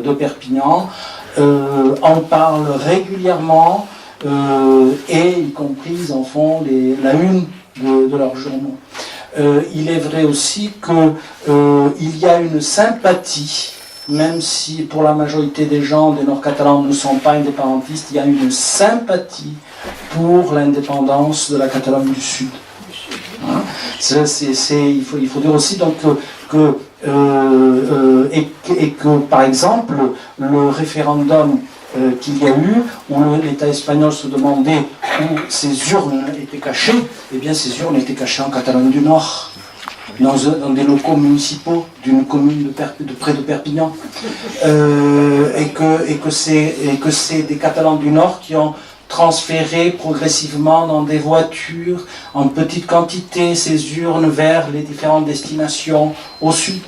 de Perpignan, en parle régulièrement et y compris ils en font la une de leurs journaux. Il est vrai aussi qu'il y a une sympathie, même si pour la majorité des gens des Nord-Catalans ne sont pas indépendantistes, il y a une sympathie pour l'indépendance de la Catalogne du Sud. Il faut dire aussi donc que par exemple le référendum qu'il y a eu, où l'État espagnol se demandait où ces urnes étaient cachées, eh bien ces urnes étaient cachées en Catalogne du Nord, dans des locaux municipaux d'une commune de près de Perpignan, et que c'est des Catalans du Nord qui ont transféré progressivement dans des voitures en petite quantité ces urnes vers les différentes destinations au sud.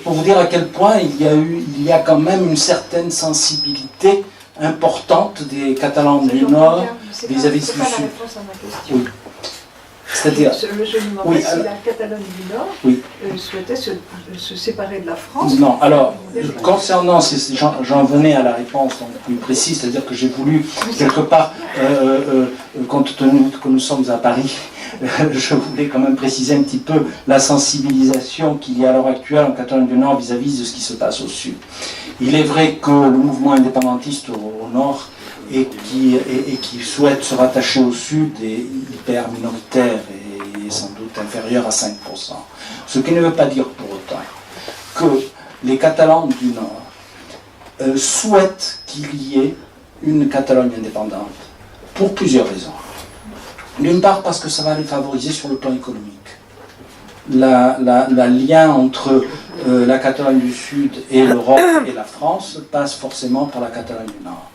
Pour vous dire à quel point il y a quand même une certaine sensibilité importante des Catalans du Nord vis-à-vis du Sud. Oui. C'est-à-dire, je me demandais si la Catalogne du Nord souhaitait se séparer de la France. Non, alors, concernant, j'en venais à la réponse donc, plus précise, c'est-à-dire que j'ai voulu, quelque part, compte tenu que nous sommes à Paris, je voulais quand même préciser un petit peu la sensibilisation qu'il y a à l'heure actuelle en Catalogne du Nord vis-à-vis de ce qui se passe au Sud. Il est vrai que le mouvement indépendantiste au Nord et qui souhaite se rattacher au Sud est hyper minoritaire et sans doute inférieur à 5%. Ce qui ne veut pas dire pour autant que les Catalans du Nord souhaitent qu'il y ait une Catalogne indépendante pour plusieurs raisons. D'une part parce que ça va les favoriser sur le plan économique. Le lien entre la Catalogne du Sud et l'Europe et la France passe forcément par la Catalogne du Nord.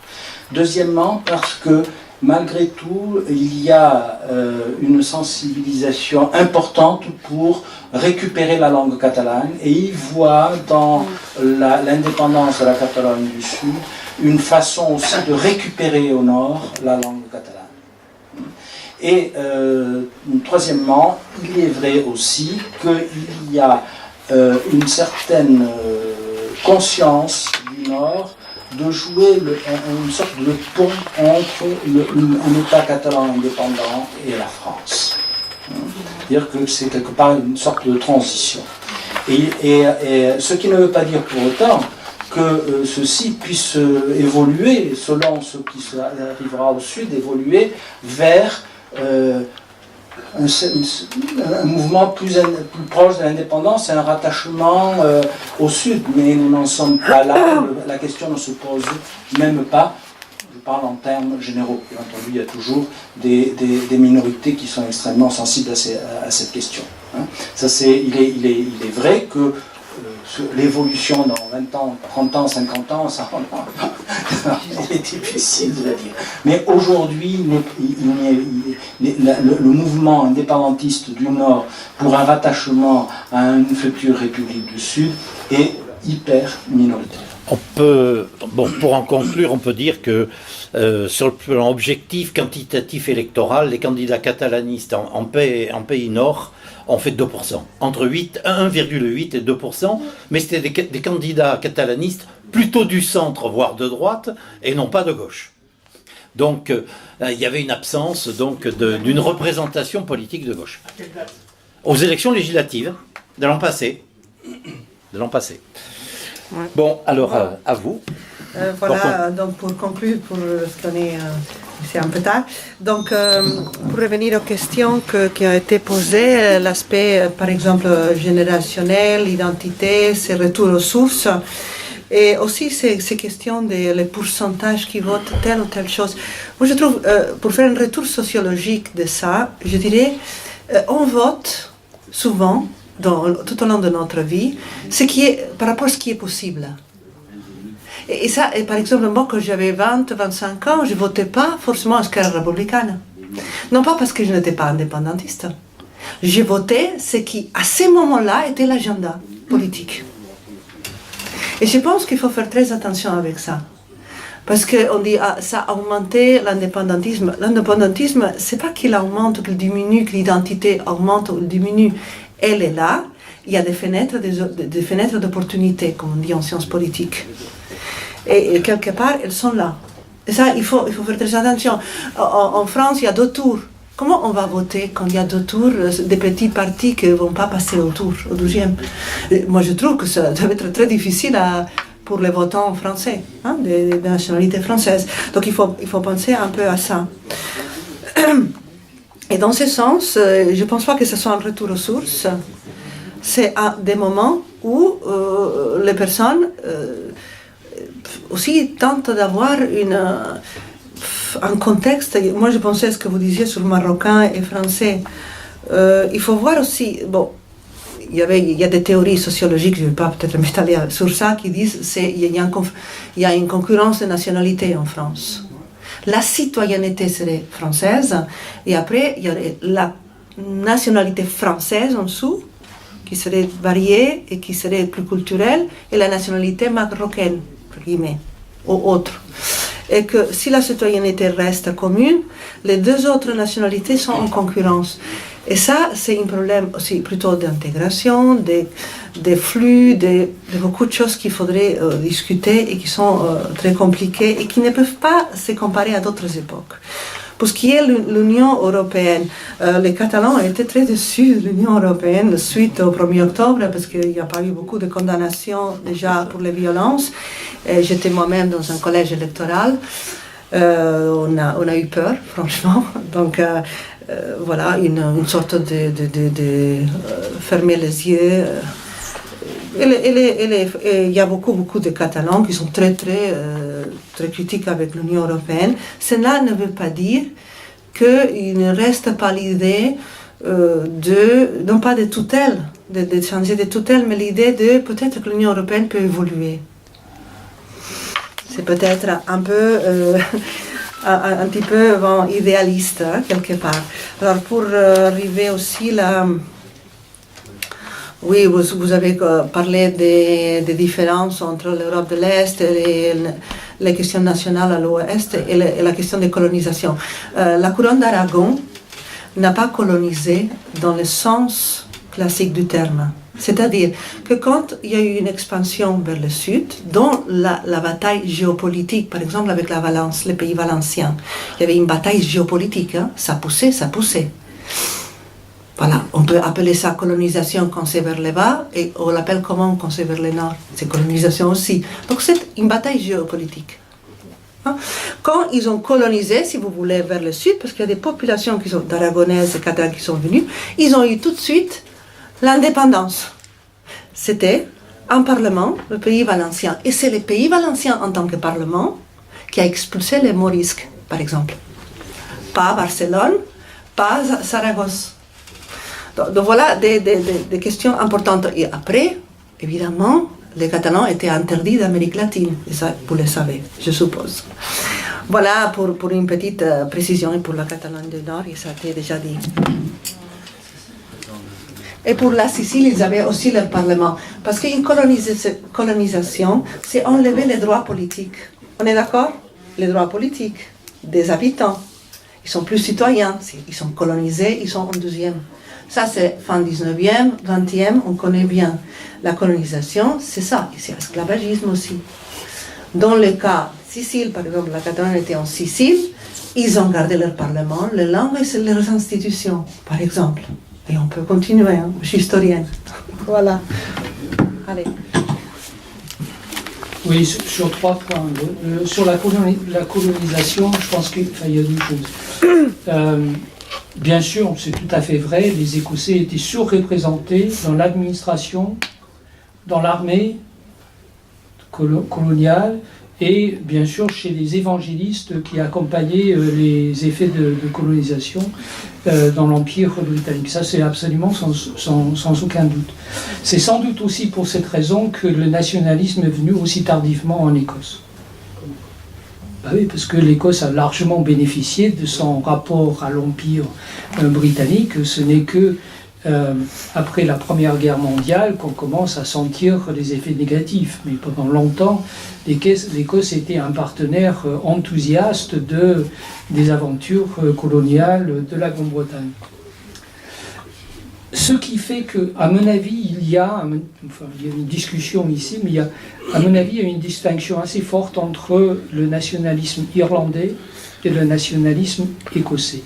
Deuxièmement, parce que malgré tout, il y a une sensibilisation importante pour récupérer la langue catalane et ils voient dans l'indépendance de la Catalogne du Sud une façon aussi de récupérer au nord la langue catalane. Et troisièmement, il est vrai aussi qu'il y a une certaine conscience du Nord de jouer une sorte de pont entre un État catalan indépendant et la France. C'est-à-dire que c'est quelque part une sorte de transition. Et ce qui ne veut pas dire pour autant que ceci puisse évoluer, selon ce qui arrivera au sud, évoluer vers un mouvement plus proche de l'indépendance et un rattachement au sud. Mais nous n'en sommes pas là, la question ne se pose même pas. Je parle en termes généraux. Bien entendu, il y a toujours des minorités qui sont extrêmement sensibles à cette question. Ça, il est vrai que l'évolution dans 20 ans, 30 ans, 50 ans, ça est difficile de le dire. Mais aujourd'hui, le mouvement indépendantiste du Nord pour un rattachement à une future République du Sud est hyper minoritaire. Pour en conclure, on peut dire que sur le plan objectif, quantitatif, électoral, les candidats catalanistes en pays nord ont fait 2%, entre 1,8 et 2%, mais c'était des candidats catalanistes plutôt du centre, voire de droite, et non pas de gauche. Donc il y avait une absence d'une représentation politique de gauche. Aux élections législatives de l'an passé. Ouais. Bon, alors à vous. Voilà, donc pour conclure, pour donner, c'est un peu tard. Donc, pour revenir aux questions qui ont été posées, l'aspect, par exemple, générationnel, l'identité, ces retours aux sources, et aussi ces questions les pourcentages qui votent telle ou telle chose. Moi, je trouve, pour faire un retour sociologique de ça, je dirais, on vote souvent, tout au long de notre vie, par rapport à ce qui est possible. Et ça, par exemple, moi, quand j'avais 20-25 ans, je ne votais pas forcément à Esquerra Republicana. Non pas parce que je n'étais pas indépendantiste. Je votais ce qui, à ce moment-là, était l'agenda politique. Et je pense qu'il faut faire très attention avec ça. Parce qu'on dit, ça a augmenté l'indépendantisme. L'indépendantisme, ce n'est pas qu'il augmente ou qu'il diminue, que l'identité augmente ou diminue. Elle est là. Il y a des fenêtres d'opportunité, comme on dit en sciences politiques. Et quelque part, elles sont là. Et ça, il faut faire très attention. En France, il y a 2 tours. Comment on va voter quand il y a 2 tours, des petits partis qui ne vont pas passer au 12e? Moi, je trouve que ça doit être très difficile pour les votants français, des nationalités françaises. Donc, il faut penser un peu à ça. Et dans ce sens, je ne pense pas que ce soit un retour aux sources. C'est à des moments où les personnes aussi tentent d'avoir un contexte. Moi, je pensais à ce que vous disiez sur marocain et français. Il faut voir aussi, il y a des théories sociologiques, je ne vais pas peut-être m'étaler sur ça, qui disent qu'il y a une concurrence de nationalités en France. La citoyenneté serait française, et après, il y aurait la nationalité française en dessous, qui serait variée et qui serait plus culturelle, et la nationalité marocaine, ou autre. Et que si la citoyenneté reste commune, les 2 autres nationalités sont en concurrence. Et ça, c'est un problème aussi plutôt d'intégration, des flux, de beaucoup de choses qu'il faudrait discuter et qui sont très compliquées et qui ne peuvent pas se comparer à d'autres époques. Pour ce qui est de l'Union européenne, les Catalans étaient très déçus de l'Union européenne suite au 1er octobre parce qu'il n'y a pas eu beaucoup de condamnations déjà pour les violences. J'étais moi-même dans un collège électoral. On a eu peur, franchement. Donc voilà, une sorte de fermer les yeux. Il y a beaucoup de Catalans qui sont très critiques avec l'Union européenne. Cela ne veut pas dire qu'il ne reste pas l'idée non pas de tutelle, de changer de tutelle, mais l'idée de peut-être que l'Union européenne peut évoluer. C'est peut-être un peu, un petit peu idéaliste, quelque part. Alors pour arriver aussi là... Oui, vous avez parlé des différences entre l'Europe de l'Est et les questions nationales à l'Ouest et la question des colonisations. La couronne d'Aragon n'a pas colonisé dans le sens classique du terme. C'est-à-dire que quand il y a eu une expansion vers le sud, dans la bataille géopolitique, par exemple avec la Valence, les pays valenciens, il y avait une bataille géopolitique, ça poussait. Voilà, on peut appeler ça colonisation quand c'est vers le bas, et on l'appelle comment quand c'est vers le nord. C'est colonisation aussi. Donc c'est une bataille géopolitique. Quand ils ont colonisé, si vous voulez, vers le sud, parce qu'il y a des populations qui sont d'Aragonaises et Catalans qui sont venues, ils ont eu tout de suite l'indépendance. C'était un parlement, le pays valencien. Et c'est le pays valencien en tant que parlement qui a expulsé les Morisques, par exemple. Pas Barcelone, pas Saragosse. Donc voilà des questions importantes. Et après, évidemment, les Catalans étaient interdits d'Amérique latine. Et ça, vous le savez, je suppose. Voilà pour une petite précision et pour la Catalogne du Nord, et ça a été déjà dit. Et pour la Sicile, ils avaient aussi leur parlement. Parce qu'une colonisation, c'est enlever les droits politiques. On est d'accord? Les droits politiques des habitants. Ils sont plus citoyens. Ils sont colonisés, ils sont en deuxième. Ça, c'est fin 19e, 20e, on connaît bien. La colonisation, c'est ça. Et c'est l'esclavagisme aussi. Dans le cas Sicile, par exemple, la Catalogne était en Sicile, ils ont gardé leur parlement, les langues et leurs institutions, par exemple. Et on peut continuer, hein. Je suis historienne. Voilà. Allez. Oui, sur 3 points. Sur la colonisation, je pense qu'il y a 2 choses. Bien sûr, c'est tout à fait vrai, les Écossais étaient surreprésentés dans l'administration, dans l'armée coloniale, et bien sûr chez les évangélistes qui accompagnaient les effets de colonisation dans l'Empire britannique. Ça, c'est absolument sans aucun doute. C'est sans doute aussi pour cette raison que le nationalisme est venu aussi tardivement en Écosse. Ah oui, parce que l'Écosse a largement bénéficié de son rapport à l'Empire britannique. Ce n'est que après la Première Guerre mondiale qu'on commence à sentir les effets négatifs. Mais pendant longtemps, l'Écosse était un partenaire enthousiaste des aventures coloniales de la Grande-Bretagne. Ce qui fait que, à mon avis, il y a une discussion ici, mais à mon avis, il y a une distinction assez forte entre le nationalisme irlandais et le nationalisme écossais.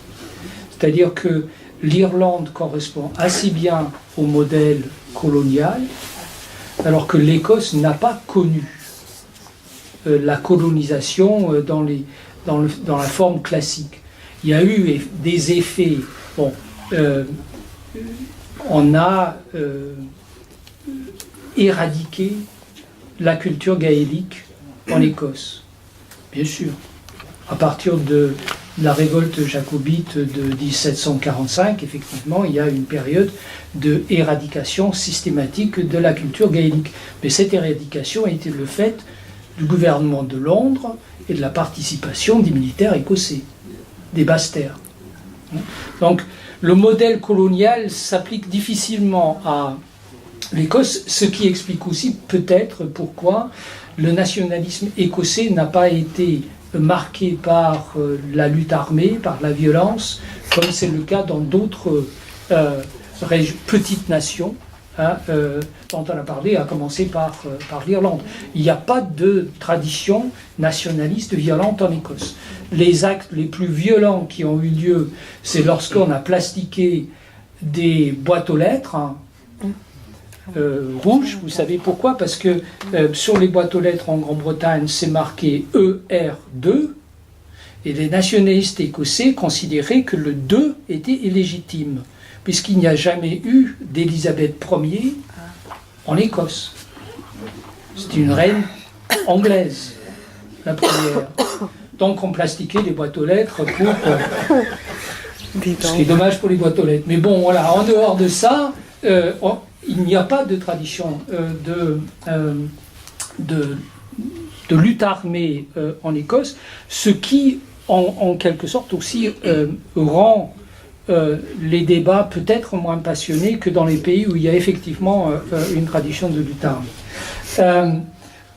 C'est-à-dire que l'Irlande correspond assez bien au modèle colonial, alors que l'Écosse n'a pas connu la colonisation dans la forme classique. Il y a eu des effets. Bon, on a éradiqué la culture gaélique en Écosse, bien sûr. À partir de la révolte jacobite de 1745, effectivement, il y a une période d'éradication systématique de la culture gaélique. Mais cette éradication a été le fait du gouvernement de Londres et de la participation des militaires écossais, des basses-terres. Donc, le modèle colonial s'applique difficilement à l'Écosse, ce qui explique aussi peut-être pourquoi le nationalisme écossais n'a pas été marqué par la lutte armée, par la violence, comme c'est le cas dans d'autres petites nations, dont on a parlé, à commencer par l'Irlande. Il n'y a pas de tradition nationaliste violente en Écosse. Les actes les plus violents qui ont eu lieu, c'est lorsqu'on a plastiqué des boîtes aux lettres rouges. Vous savez pourquoi? Parce que sur les boîtes aux lettres en Grande-Bretagne, c'est marqué ER2, et les nationalistes écossais considéraient que le 2 était illégitime, puisqu'il n'y a jamais eu d'Élisabeth Ier en Écosse. C'est une reine anglaise, la première. Donc on plastiquait les boîtes aux lettres pour... ce qui est dommage pour les boîtes aux lettres. Mais bon, voilà, en dehors de ça, il n'y a pas de tradition de lutte armée en Écosse, ce qui, en quelque sorte, aussi rend les débats peut-être moins passionnés que dans les pays où il y a effectivement une tradition de lutte armée.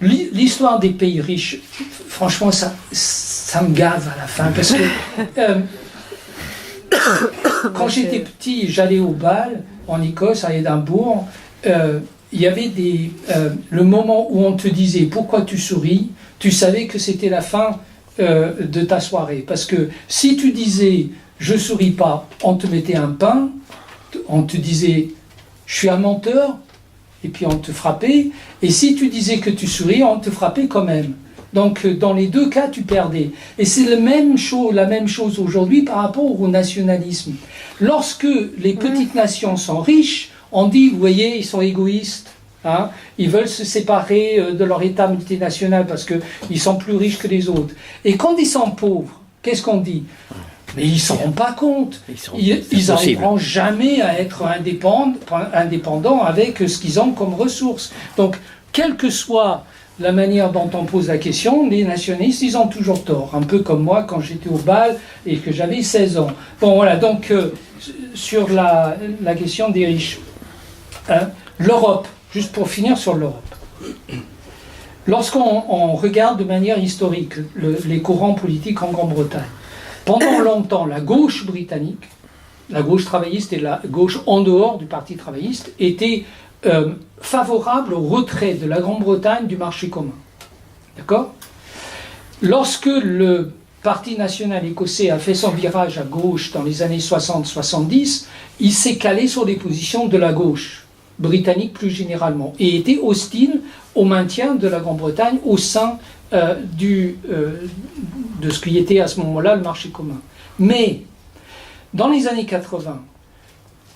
L'histoire des pays riches, franchement, ça me gave à la fin, parce que quand j'étais petit, j'allais au bal en Écosse, à Édimbourg. Il y avait le moment où on te disait « Pourquoi tu souris ?», tu savais que c'était la fin de ta soirée. Parce que si tu disais « Je souris pas », on te mettait un pain, on te disait « je suis un menteur », et puis on te frappait, et si tu disais que tu souriais, on te frappait quand même. Donc dans les deux cas, tu perdais. Et c'est la même chose aujourd'hui par rapport au nationalisme. Lorsque les petites nations sont riches, on dit, vous voyez, ils sont égoïstes. Hein, ils veulent se séparer de leur État multinational parce qu'ils sont plus riches que les autres. Et quand ils sont pauvres, qu'est-ce qu'on dit? Mais ils ne s'en rendent pas compte. Ils n'arriveront jamais à être indépendants avec ce qu'ils ont comme ressources. Donc, quelle que soit la manière dont on pose la question, les nationalistes, ils ont toujours tort. Un peu comme moi quand j'étais au bal et que j'avais 16 ans. Bon, voilà, donc, sur la question des riches. L'Europe, juste pour finir sur l'Europe. Lorsqu'on regarde de manière historique les courants politiques en Grande-Bretagne, pendant longtemps, la gauche britannique, la gauche travailliste et la gauche en dehors du Parti travailliste étaient favorables au retrait de la Grande-Bretagne du marché commun. D'accord ? Lorsque le Parti national écossais a fait son virage à gauche dans les années 60-70, il s'est calé sur des positions de la gauche britannique plus généralement et était hostile au maintien de la Grande-Bretagne au sein de ce qui était à ce moment-là le marché commun. Mais dans les années 80,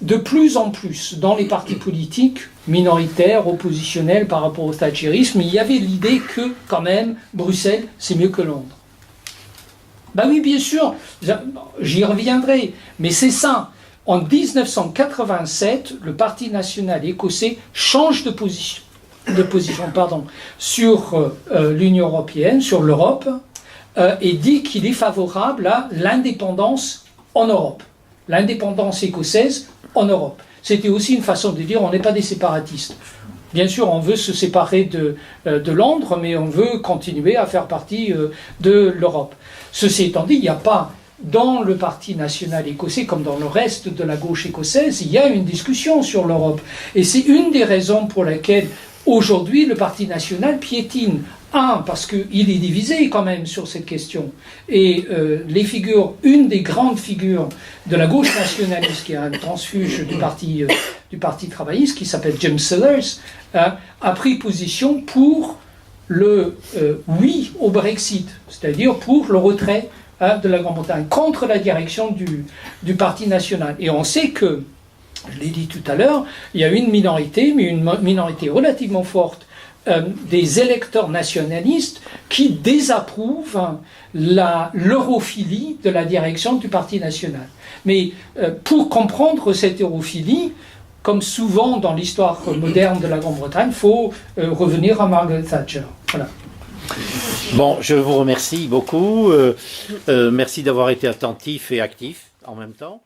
de plus en plus dans les partis politiques minoritaires, oppositionnels par rapport au thatcherisme, il y avait l'idée que quand même Bruxelles c'est mieux que Londres. Ben oui, bien sûr, j'y reviendrai, mais c'est ça. En 1987, le Parti national écossais change de position sur l'Union européenne, sur l'Europe, et dit qu'il est favorable à l'indépendance en Europe, l'indépendance écossaise en Europe. C'était aussi une façon de dire on n'est pas des séparatistes. Bien sûr, on veut se séparer de Londres, mais on veut continuer à faire partie de l'Europe. Ceci étant dit, il n'y a pas dans le Parti national écossais, comme dans le reste de la gauche écossaise, il y a une discussion sur l'Europe. Et c'est une des raisons pour lesquelles aujourd'hui le Parti national piétine. Parce qu'il est divisé quand même sur cette question. Et une des grandes figures de la gauche nationaliste, qui est un transfuge du parti travailliste, qui s'appelle Jim Sellers, a pris position pour le oui au Brexit, c'est-à-dire pour le retrait de la Grande-Bretagne, contre la direction du Parti national. Et on sait que, je l'ai dit tout à l'heure, il y a une minorité, mais une minorité relativement forte, des électeurs nationalistes qui désapprouvent l'europhilie de la direction du Parti national. Mais pour comprendre cette europhilie, comme souvent dans l'histoire moderne de la Grande-Bretagne, il faut revenir à Margaret Thatcher. Voilà. Bon, je vous remercie beaucoup. Merci d'avoir été attentif et actif en même temps.